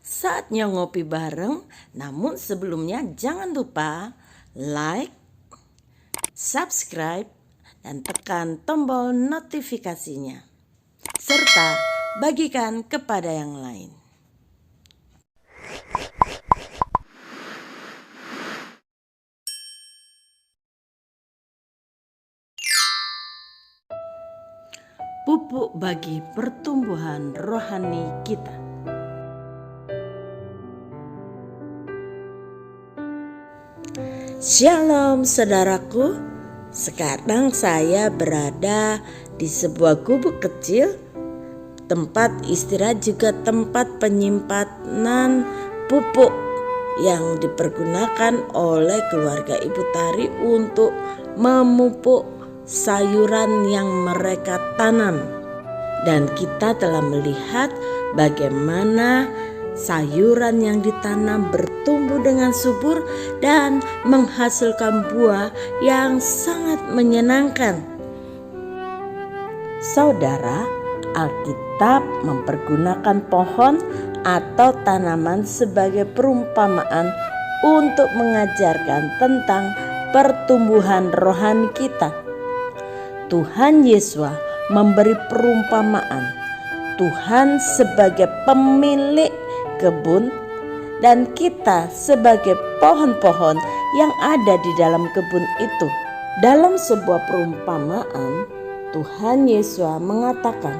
Saatnya ngopi bareng, namun sebelumnya jangan lupa like, subscribe, dan tekan tombol notifikasinya. Serta bagikan kepada yang lain. Pupuk bagi pertumbuhan rohani kita. Shalom saudaraku, sekarang saya berada di sebuah gubuk kecil, tempat istirahat juga tempat penyimpanan pupuk yang dipergunakan oleh keluarga Ibu Tari untuk memupuk sayuran yang mereka tanam. Dan kita telah melihat bagaimana sayuran yang ditanam bertumbuh dengan subur dan menghasilkan buah yang sangat menyenangkan. Saudara, Alkitab mempergunakan pohon atau tanaman sebagai perumpamaan untuk mengajarkan tentang pertumbuhan rohani kita. Tuhan Yesus memberi perumpamaan Tuhan sebagai pemilik kebun dan kita sebagai pohon-pohon yang ada di dalam kebun itu. Dalam sebuah perumpamaan, Tuhan Yesus mengatakan,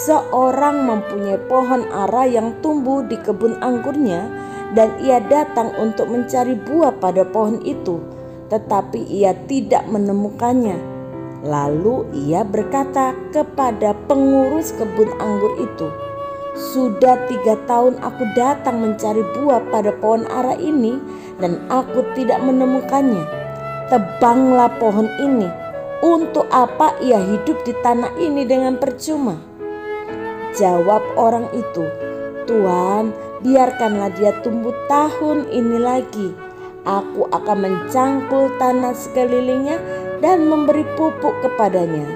seorang mempunyai pohon ara yang tumbuh di kebun anggurnya dan ia datang untuk mencari buah pada pohon itu, tetapi ia tidak menemukannya. Lalu ia berkata kepada pengurus kebun anggur itu, sudah 3 tahun aku datang mencari buah pada pohon ara ini dan aku tidak menemukannya. Tebanglah pohon ini. Untuk apa ia hidup di tanah ini dengan percuma? Jawab orang itu, Tuhan, biarkanlah dia tumbuh tahun ini lagi. Aku akan mencangkul tanah sekelilingnya dan memberi pupuk kepadanya.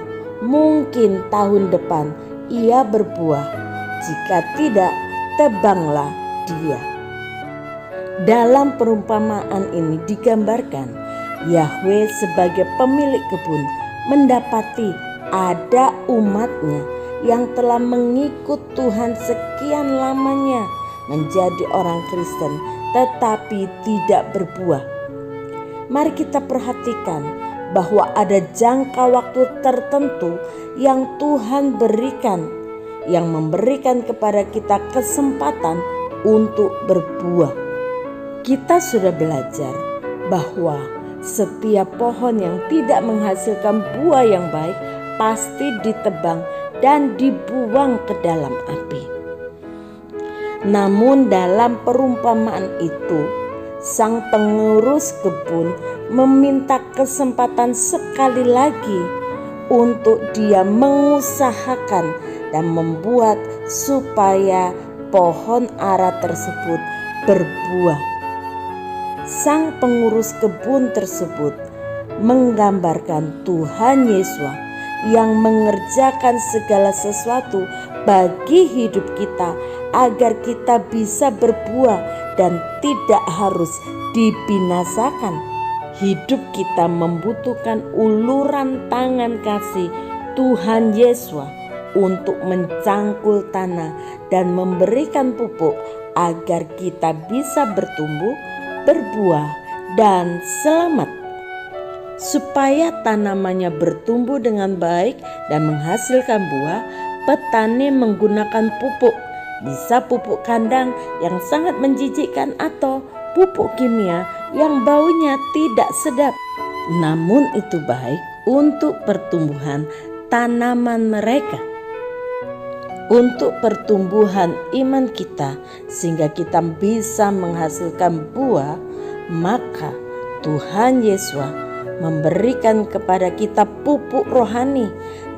Mungkin tahun depan ia berbuah. Jika tidak, tebanglah dia. Dalam perumpamaan ini digambarkan Yahweh sebagai pemilik kebun mendapati ada umatnya yang telah mengikut Tuhan sekian lamanya menjadi orang Kristen tetapi tidak berbuah. Mari kita perhatikan bahwa ada jangka waktu tertentu yang Tuhan berikan, yang memberikan kepada kita kesempatan untuk berbuah. Kita sudah belajar bahwa setiap pohon yang tidak menghasilkan buah yang baik pasti ditebang dan dibuang ke dalam api. Namun dalam perumpamaan itu, sang pengurus kebun meminta kesempatan sekali lagi untuk dia mengusahakan dan membuat supaya pohon ara tersebut berbuah. Sang pengurus kebun tersebut menggambarkan Tuhan Yesus yang mengerjakan segala sesuatu bagi hidup kita agar kita bisa berbuah dan tidak harus dibinasakan. Hidup kita membutuhkan uluran tangan kasih Tuhan Yesus untuk mencangkul tanah dan memberikan pupuk agar kita bisa bertumbuh, berbuah, dan selamat. Supaya tanamannya bertumbuh dengan baik dan menghasilkan buah, petani menggunakan pupuk. Bisa pupuk kandang yang sangat menjijikkan atau pupuk kimia yang baunya tidak sedap. Namun itu baik untuk pertumbuhan tanaman mereka. Untuk pertumbuhan iman kita sehingga kita bisa menghasilkan buah, maka Tuhan Yesus memberikan kepada kita pupuk rohani,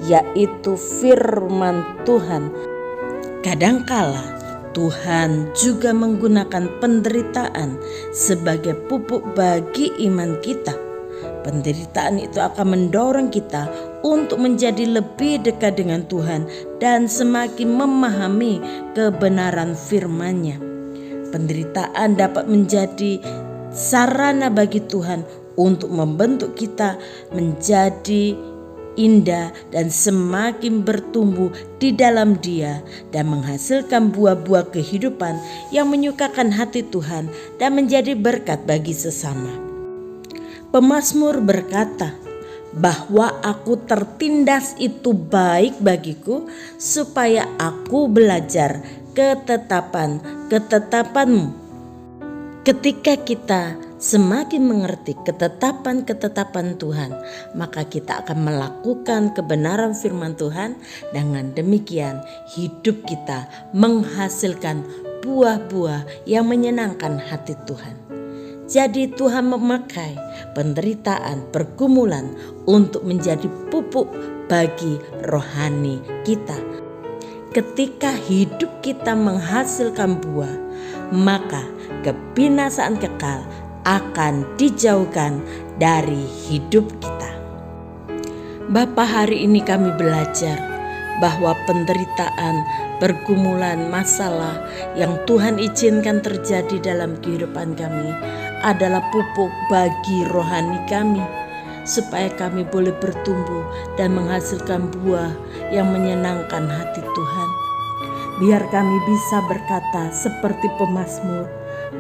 yaitu firman Tuhan. Kadangkala Tuhan juga menggunakan penderitaan sebagai pupuk bagi iman kita. Penderitaan itu akan mendorong kita untuk menjadi lebih dekat dengan Tuhan dan semakin memahami kebenaran firman-Nya. Penderitaan dapat menjadi sarana bagi Tuhan untuk membentuk kita menjadi indah dan semakin bertumbuh di dalam Dia dan menghasilkan buah-buah kehidupan yang menyukakan hati Tuhan dan menjadi berkat bagi sesama. Pemazmur berkata bahwa aku tertindas itu baik bagiku supaya aku belajar ketetapanmu. Ketika kita semakin mengerti ketetapan-ketetapan Tuhan, maka kita akan melakukan kebenaran firman Tuhan. Dengan demikian hidup kita menghasilkan buah-buah yang menyenangkan hati Tuhan. Jadi Tuhan memakai penderitaan, pergumulan untuk menjadi pupuk bagi rohani kita. Ketika hidup kita menghasilkan buah, maka kebinasaan kekal akan dijauhkan dari hidup kita. Bapa, hari ini kami belajar bahwa penderitaan, pergumulan, masalah yang Tuhan izinkan terjadi dalam kehidupan kami adalah pupuk bagi rohani kami, supaya kami boleh bertumbuh dan menghasilkan buah yang menyenangkan hati Tuhan. Biar kami bisa berkata seperti pemazmur,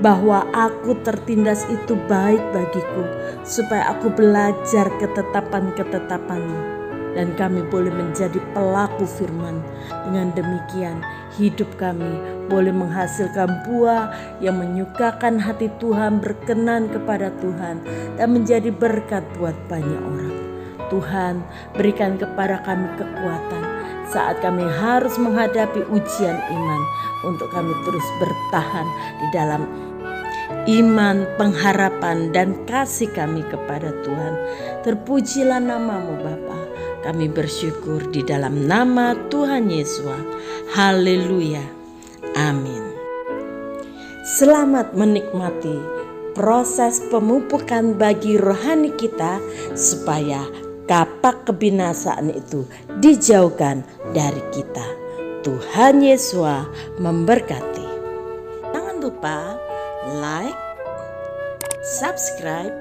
bahwa aku tertindas itu baik bagiku, supaya aku belajar ketetapan-ketetapan-Mu. Dan kami boleh menjadi pelaku firman. Dengan demikian hidup kami boleh menghasilkan buah yang menyukakan hati Tuhan, berkenan kepada Tuhan, dan menjadi berkat buat banyak orang. Tuhan, berikan kepada kami kekuatan saat kami harus menghadapi ujian iman, untuk kami terus bertahan di dalam iman, pengharapan, dan kasih kami kepada Tuhan. Terpujilah nama-Mu Bapa. Kami bersyukur di dalam nama Tuhan Yesus. Haleluya. Amin. Selamat menikmati proses pemupukan bagi rohani kita, supaya kapak kebinasaan itu dijauhkan dari kita. Tuhan Yesus memberkati. Jangan lupa like, subscribe,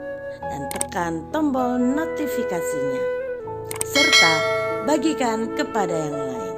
dan tekan tombol notifikasinya, serta bagikan kepada yang lain.